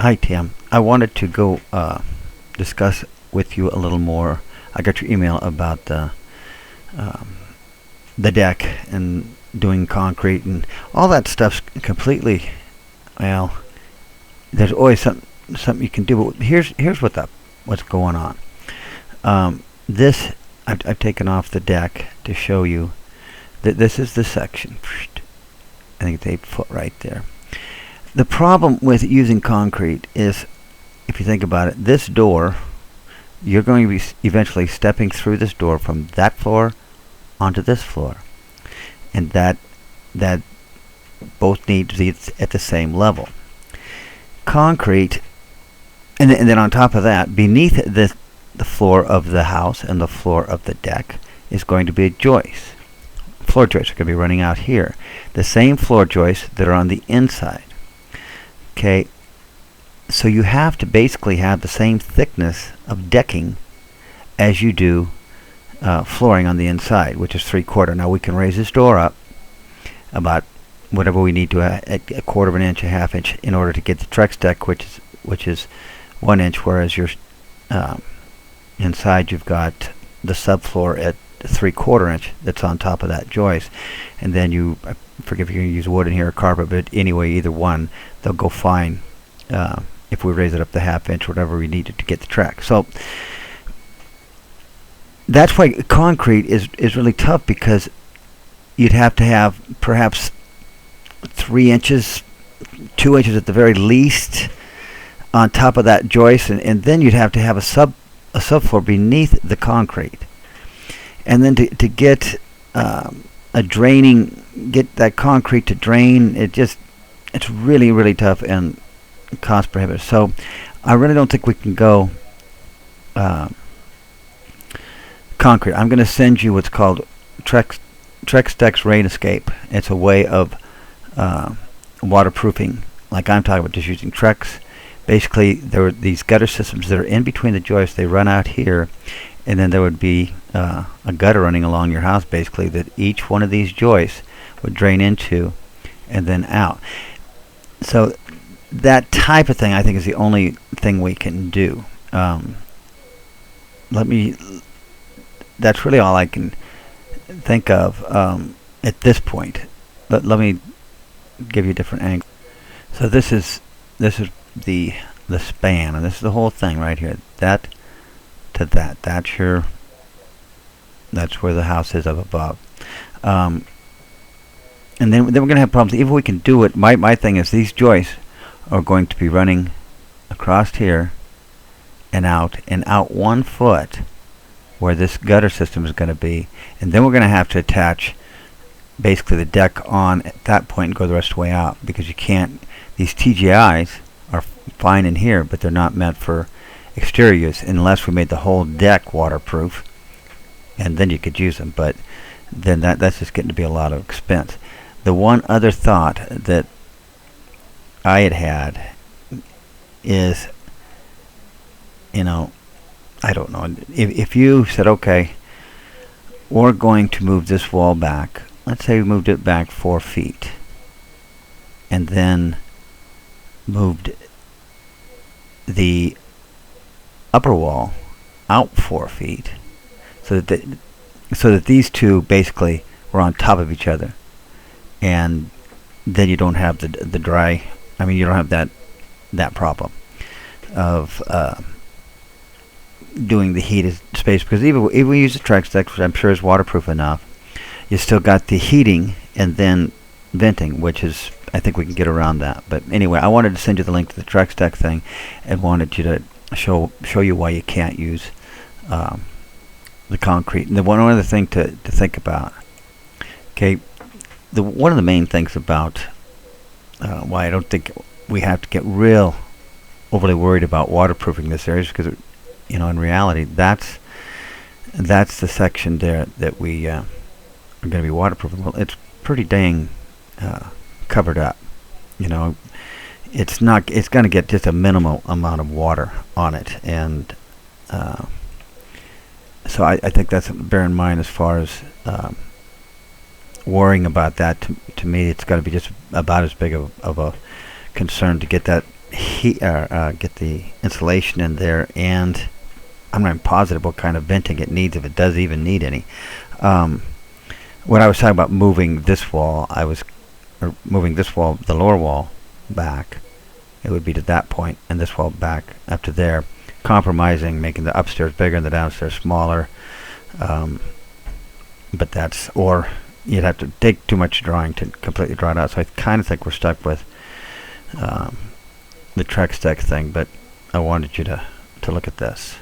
Hi, Tim. I wanted to go discuss with you a little more. I got your email about um, the deck and doing concrete and all that stuff's completely, well, there's always something you can do. But here's what's going on. This I've taken off the deck to show you that this is the section. I think it's 8 foot right there. The problem with using concrete is, if you think about it, this door, you're going to be eventually stepping through this door from that floor onto this floor, and that both need to be at the same level. Concrete, and then on top of that, beneath the floor of the house and the floor of the deck is going to be a joist. Floor joists are going to be running out here. The same floor joists that are on the inside. Okay, so you have to basically have the same thickness of decking as you do flooring on the inside, which is 3/4. Now we can raise this door up about whatever we need to, a quarter of an inch, a half inch, in order to get the Trex deck, which is 1 inch, whereas your inside you've got the subfloor at 3/4 inch that's on top of that joist, and then I forget if you're going to use wood in here or carpet, but anyway, either one, they'll go fine if we raise it up the half inch, whatever we needed to get the track. So that's why concrete is really tough, because you'd have to have perhaps 3 inches, 2 inches at the very least on top of that joist, and then you'd have to have a subfloor beneath the concrete. And then to get get that concrete to drain, it's really, really tough and cost prohibitive. So I really don't think we can go concrete. I'm going to send you what's called Trex Dex Rain Escape. It's a way of waterproofing, like I'm talking about, just using Trex. Basically, there are these gutter systems that are in between the joists. They run out here, and then there would be a gutter running along your house, basically, that each one of these joists would drain into and then out. So that type of thing, I think, is the only thing we can do. That's really all I can think of at this point. But let me give you a different angle. So this is the span, and this is the whole thing right here. That to that. That's where the house is up above. And then we're going to have problems. Even if we can do it, my thing is these joists are going to be running across here and out 1 foot where this gutter system is going to be. And then we're going to have to attach basically the deck on at that point and go the rest of the way out, because you can't, these TGIs are fine in here, but they're not meant for exterior use unless we made the whole deck waterproof, and then you could use them. But then that's just getting to be a lot of expense. The one other thought that I had is, I don't know, if you said, okay, we're going to move this wall back, let's say we moved it back 4 feet, and then moved the upper wall out 4 feet, so that these two basically were on top of each other, and then you don't have the dry. I mean, you don't have that problem of doing the heated space, because even we use the Trex deck, which I'm sure is waterproof enough, you still got the heating and then venting, which is, I think we can get around that. But anyway, I wanted to send you the link to the Trex deck thing, and wanted you to show you why you can't use the concrete. And the one other thing to think about, okay, one of the main things about why I don't think we have to get real overly worried about waterproofing this area is because, in reality, that's the section there that we are going to be waterproofing. Well, it's pretty dang covered up. It's going to get just a minimal amount of water on it, and so I think that's something to bear in mind as far as worrying about that. To me, it's got to be just about as big of a concern to get that get the insulation in there, and I'm not even positive what kind of venting it needs, if it does even need any. When I was talking about moving this wall, moving this wall, the lower wall, back. It would be to that point, and this wall back up to there, compromising, making the upstairs bigger and the downstairs smaller. But or you'd have to take too much drawing to completely draw it out. So I kind of think we're stuck with the Trex deck thing, but I wanted you to look at this.